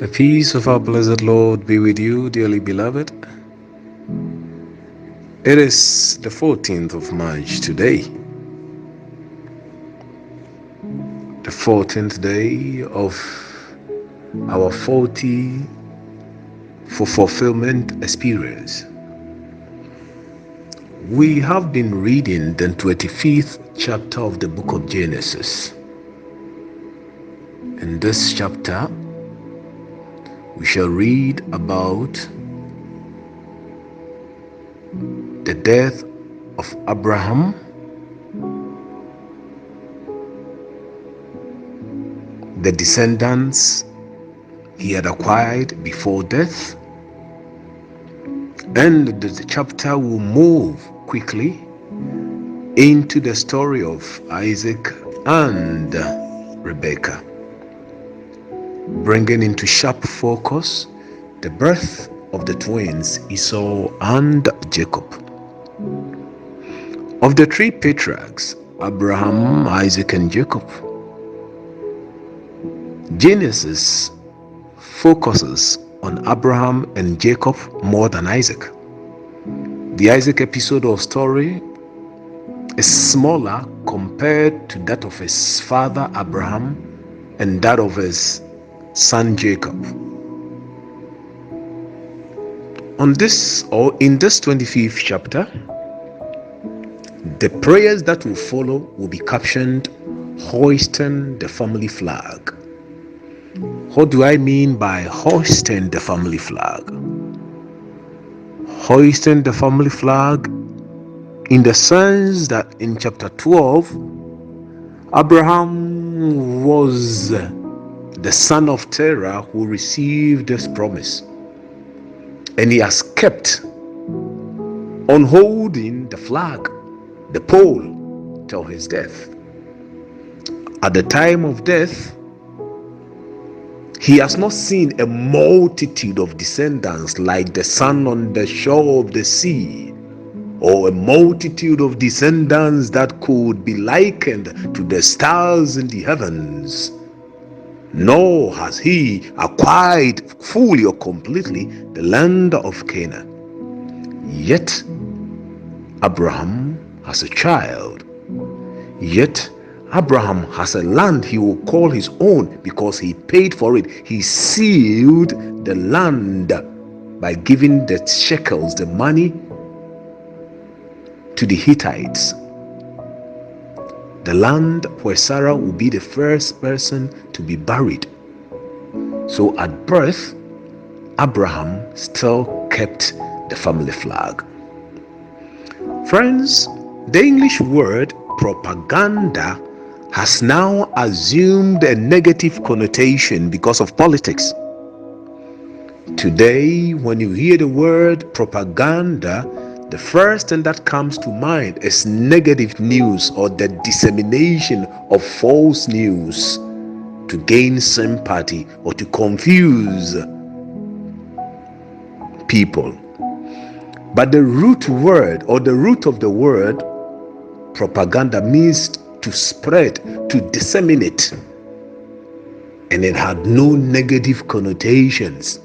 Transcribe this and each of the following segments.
The peace of our blessed Lord be with you, dearly beloved. It is the 14th of March today, the 14th day of our 40 for fulfillment experience. We have been reading the 25th chapter of the book of Genesis. In this chapter, we shall read about the death of Abraham, the descendants he had acquired before death, and the chapter will move quickly into the story of Isaac and Rebekah, bringing into sharp focus the birth of the twins Esau and Jacob. Of the three patriarchs, Abraham, Isaac, and Jacob, Genesis focuses on Abraham and Jacob more than Isaac. The Isaac episode or story is smaller compared to that of his father Abraham and that of his son Jacob. In this 25th chapter, the prayers that will follow will be captioned hoisting the family flag. What do I mean by hoisting the family flag? Hoisting the family flag in the sense that in chapter 12, Abraham was the son of Terah who received this promise, and he has kept on holding the flag, the pole, till his death. At the time of death, he has not seen a multitude of descendants like the sand on the shore of the sea, or a multitude of descendants that could be likened to the stars in the heavens. Nor has he acquired fully or completely the land of Canaan. Yet Abraham has a child. Yet Abraham has a land he will call his own because he paid for it. He sealed the land by giving the shekels, the money, to the Hittites. The land where Sarah will be the first person to be buried. So at birth, Abraham still kept the family flag. Friends, the English word propaganda has now assumed a negative connotation because of politics. Today, when you hear the word propaganda, the first thing that comes to mind is negative news or the dissemination of false news to gain sympathy or to confuse people. But the root word or the root of the word propaganda means to spread, to disseminate, and it had no negative connotations.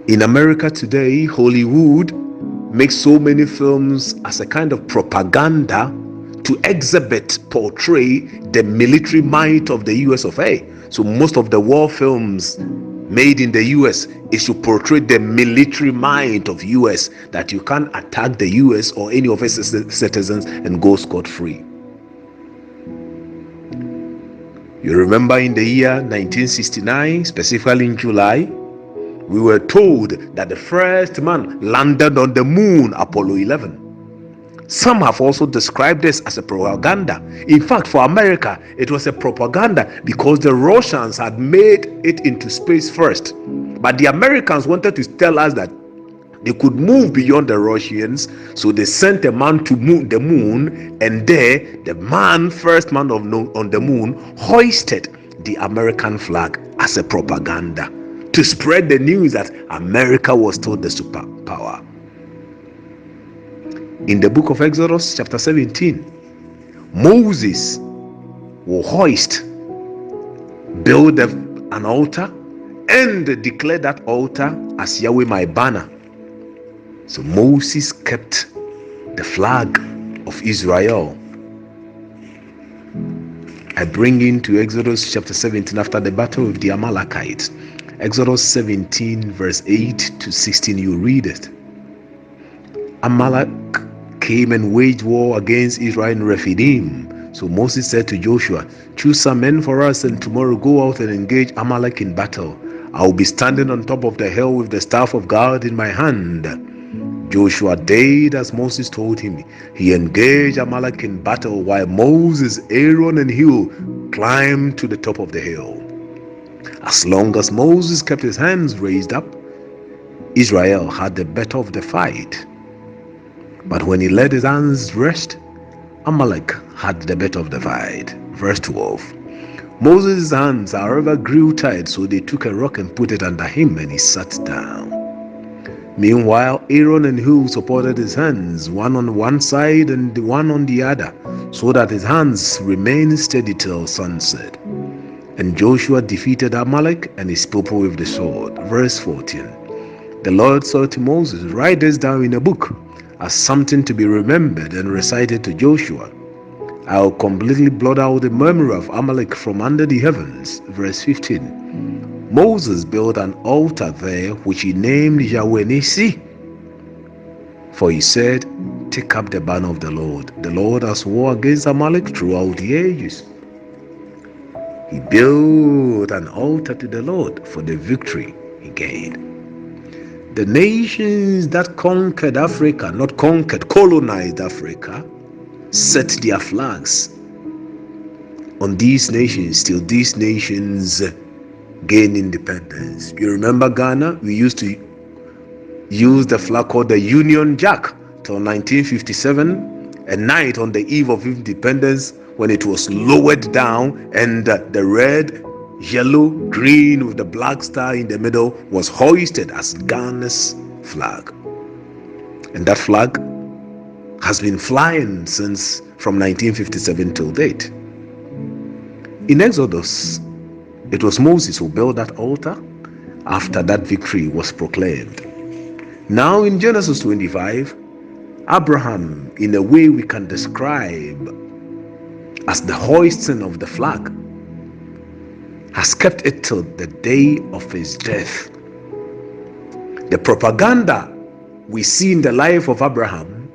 In America today, Hollywood makes so many films as a kind of propaganda to exhibit, portray the military might of the US of A. So most of the war films made in the US is to portray the military might of US, that you can't attack the US or any of its citizens and go scot-free. You remember in the year 1969, specifically in July, we were told that the first man landed on the moon, Apollo 11. Some have also described this as a propaganda. In fact, for America, it was a propaganda because the Russians had made it into space first. But the Americans wanted to tell us that they could move beyond the Russians, so they sent a man to the moon, and there, the first man on the moon, hoisted the American flag as a propaganda to spread the news that America was still the superpower. In the book of Exodus, chapter 17, Moses will build the an altar and declare that altar as Yahweh my banner. So Moses kept the flag of Israel. I bring into Exodus chapter 17 after the battle with the Amalekites. Exodus 17 verse 8 to 16, you read it. Amalek came and waged war against Israel in Rephidim. So Moses said to Joshua, choose some men for us and tomorrow go out and engage Amalek in battle. I will be standing on top of the hill with the staff of God in my hand. Joshua did as Moses told him. He engaged Amalek in battle while Moses, Aaron, and Hur climbed to the top of the hill. As long as Moses kept his hands raised up, Israel had the better of the fight. But when he let his hands rest, Amalek had the better of the fight. Verse 12. Moses' hands, however, grew tired, so they took a rock and put it under him, and he sat down. Meanwhile, Aaron and Hur supported his hands, one on one side and one on the other, so that his hands remained steady till sunset. And Joshua defeated Amalek and his people with the sword. Verse 14. The Lord said to Moses, write this down in a book as something to be remembered and recited to Joshua. I will completely blot out the memory of Amalek from under the heavens. Verse 15. Moses built an altar there which he named Yahweh Nissi. For he said, take up the banner of the Lord. The Lord has war against Amalek throughout the ages. He built an altar to the Lord for the victory he gained. The nations that conquered Africa, not conquered, colonized Africa, set their flags on these nations till these nations gain independence. You remember Ghana? We used to use the flag called the Union Jack till 1957, a night on the eve of independence when it was lowered down and the red, yellow, green with the black star in the middle was hoisted as Ghana's flag. And that flag has been flying since from 1957 till date. In Exodus, it was Moses who built that altar after that victory was proclaimed. Now in Genesis 25, Abraham, in a way we can describe as the hoisting of the flag, has kept it till the day of his death. The propaganda we see in the life of Abraham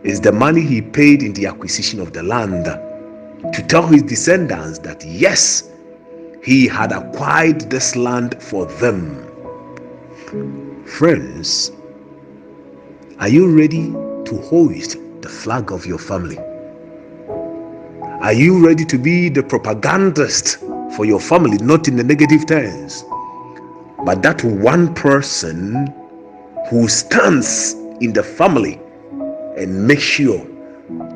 is the money he paid in the acquisition of the land to tell his descendants that yes, he had acquired this land for them. Friends, are you ready to hoist the flag of your family? Are you ready to be the propagandist for your family, not in the negative terms, but that one person who stands in the family and makes sure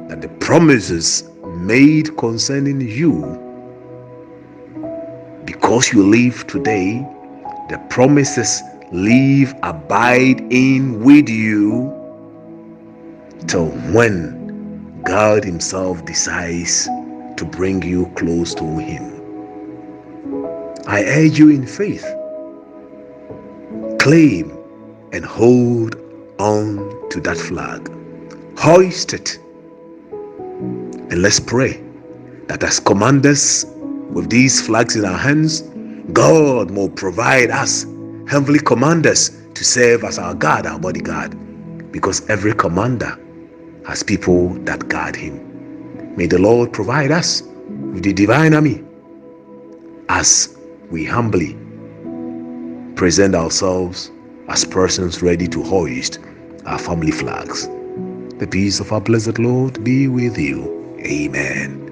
that the promises made concerning you, because you live today, the promises live, abide in with you till when God himself decides to bring you close to him. I urge you in faith, claim and hold on to that flag. Hoist it. And let's pray that as commanders with these flags in our hands, God will provide us heavenly commanders to serve as our God, our bodyguard, because every commander has people that guard him. May the Lord provide us with the divine army as we humbly present ourselves as persons ready to hoist our family flags. The peace of our blessed Lord be with you. Amen.